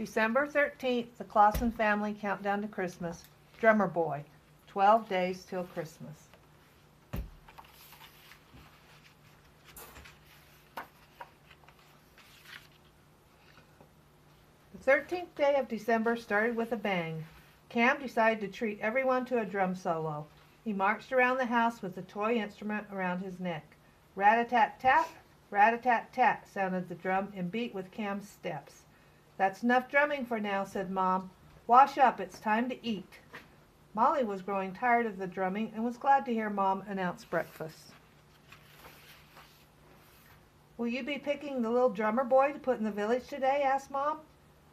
December 13th, the Clausen family countdown to Christmas. Drummer Boy, 12 days till Christmas. The 13th day of December started with a bang. Cam decided to treat everyone to a drum solo. He marched around the house with the toy instrument around his neck. Rat-a-tat-tat, rat-a-tat-tat sounded the drum in beat with Cam's steps. That's enough drumming for now, said Mom. Wash up, it's time to eat. Molly was growing tired of the drumming and was glad to hear Mom announce breakfast. Will you be picking the little drummer boy to put in the village today? Asked Mom.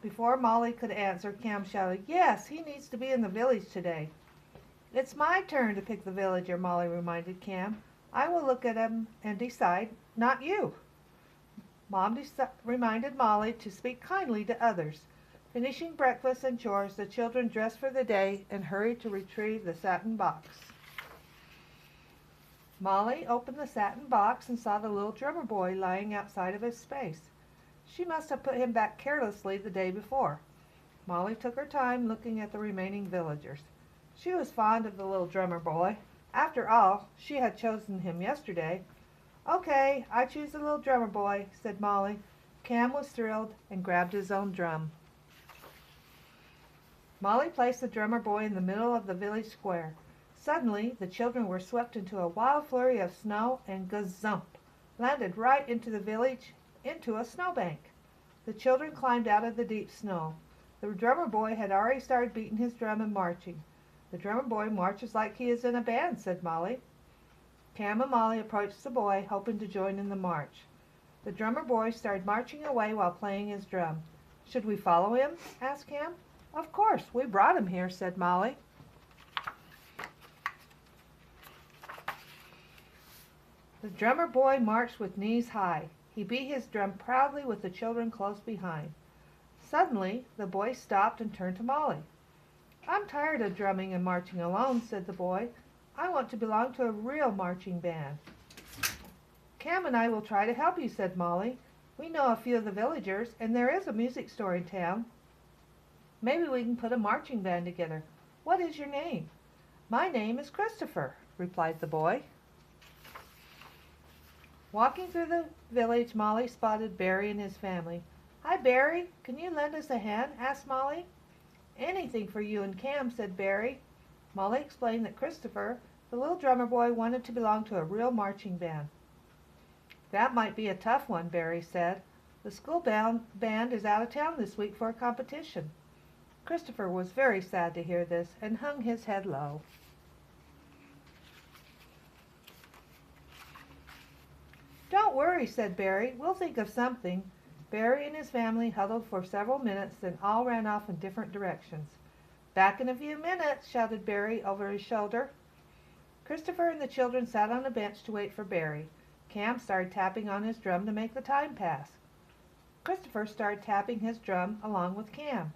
Before Molly could answer, Cam shouted, Yes, he needs to be in the village today. It's my turn to pick the villager, Molly reminded Cam. I will look at him and decide, not you. Mom reminded Molly to speak kindly to others. Finishing breakfast and chores, the children dressed for the day and hurried to retrieve the satin box. Molly opened the satin box and saw the little drummer boy lying outside of his space. She must have put him back carelessly the day before. Molly took her time looking at the remaining villagers. She was fond of the little drummer boy. After all, she had chosen him yesterday. Okay, I choose the little drummer boy, said Molly. Cam was thrilled and grabbed his own drum. Molly placed the drummer boy in the middle of the village square. Suddenly, the children were swept into a wild flurry of snow and gazump, landed right into the village, into a snowbank. The children climbed out of the deep snow. The drummer boy had already started beating his drum and marching. The drummer boy marches like he is in a band, said Molly. Cam and Molly approached the boy, hoping to join in the march. The drummer boy started marching away while playing his drum. Should we follow him? Asked Cam. Of course, we brought him here, said Molly. The drummer boy marched with knees high. He beat his drum proudly with the children close behind. Suddenly, the boy stopped and turned to Molly. I'm tired of drumming and marching alone, said the boy. I want to belong to a real marching band. Cam and I will try to help you, said Molly. We know a few of the villagers, and there is a music store in town. Maybe we can put a marching band together. What is your name? My name is Christopher, replied the boy. Walking through the village, Molly spotted Barry and his family. Hi, Barry. Can you lend us a hand? Asked Molly. Anything for you and Cam, said Barry. Molly explained that Christopher, the little drummer boy, wanted to belong to a real marching band. That might be a tough one, Barry said. The school band is out of town this week for a competition. Christopher was very sad to hear this and hung his head low. Don't worry, said Barry. We'll think of something. Barry and his family huddled for several minutes, then all ran off in different directions. Back in a few minutes, shouted Barry over his shoulder. Christopher and the children sat on a bench to wait for Barry. Cam started tapping on his drum to make the time pass. Christopher started tapping his drum along with Cam.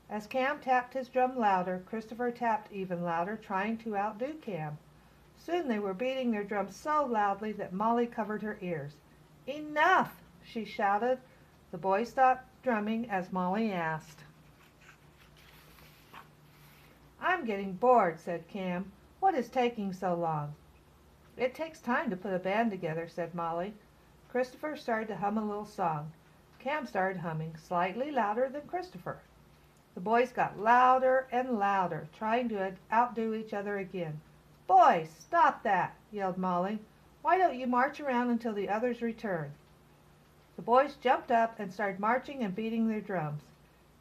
As Cam tapped his drum louder, Christopher tapped even louder, trying to outdo Cam. Soon they were beating their drums so loudly that Molly covered her ears. Enough, she shouted. The boys stopped drumming as Molly asked. I'm getting bored, said Cam. What is taking so long? It takes time to put a band together, said Molly. Christopher started to hum a little song. Cam started humming, slightly louder than Christopher. The boys got louder and louder, trying to outdo each other again. Boys, stop that, yelled Molly. Why don't you march around until the others return? The boys jumped up and started marching and beating their drums.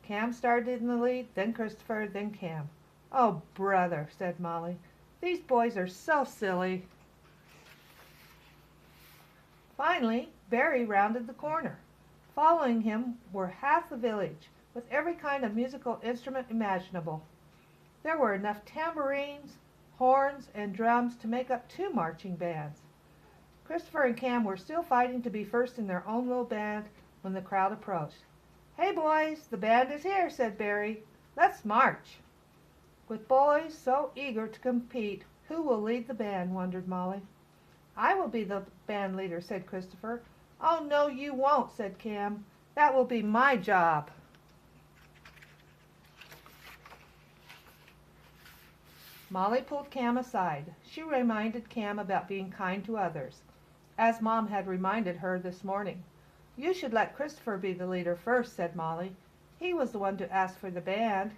Cam started in the lead, then Christopher, then Cam. Oh, brother, said Molly. These boys are so silly. Finally, Barry rounded the corner. Following him were half the village, with every kind of musical instrument imaginable. There were enough tambourines, horns, and drums to make up 2 marching bands. Christopher and Cam were still fighting to be first in their own little band when the crowd approached. Hey boys, the band is here, said Barry. Let's march. With boys so eager to compete, who will lead the band, wondered Molly. I will be the band leader, said Christopher. Oh, no, you won't, said Cam. That will be my job. Molly pulled Cam aside. She reminded Cam about being kind to others, as Mom had reminded her this morning. "You should let Christopher be the leader first," said Molly. "He was the one to ask for the band."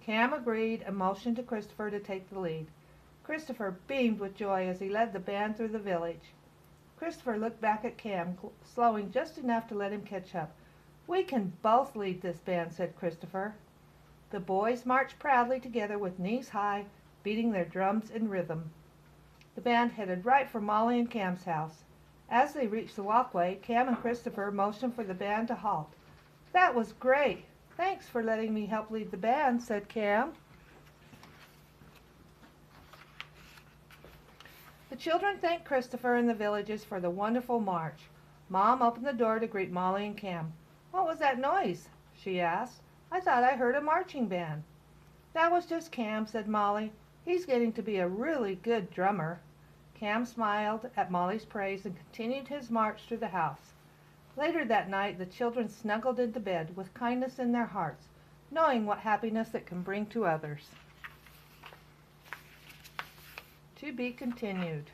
Cam agreed and motioned to Christopher to take the lead. Christopher beamed with joy as he led the band through the village. Christopher looked back at Cam, slowing just enough to let him catch up. "We can both lead this band," said Christopher. The boys marched proudly together with knees high, beating their drums in rhythm. The band headed right for Molly and Cam's house. As they reached the walkway, Cam and Christopher motioned for the band to halt. "That was great. Thanks for letting me help lead the band," said Cam. The children thanked Christopher and the villagers for the wonderful march. Mom opened the door to greet Molly and Cam. "What was that noise?" she asked. "I thought I heard a marching band." "That was just Cam," said Molly. "He's getting to be a really good drummer." Cam smiled at Molly's praise and continued his march through the house. Later that night the children snuggled into bed with kindness in their hearts, knowing what happiness it can bring to others. To be continued.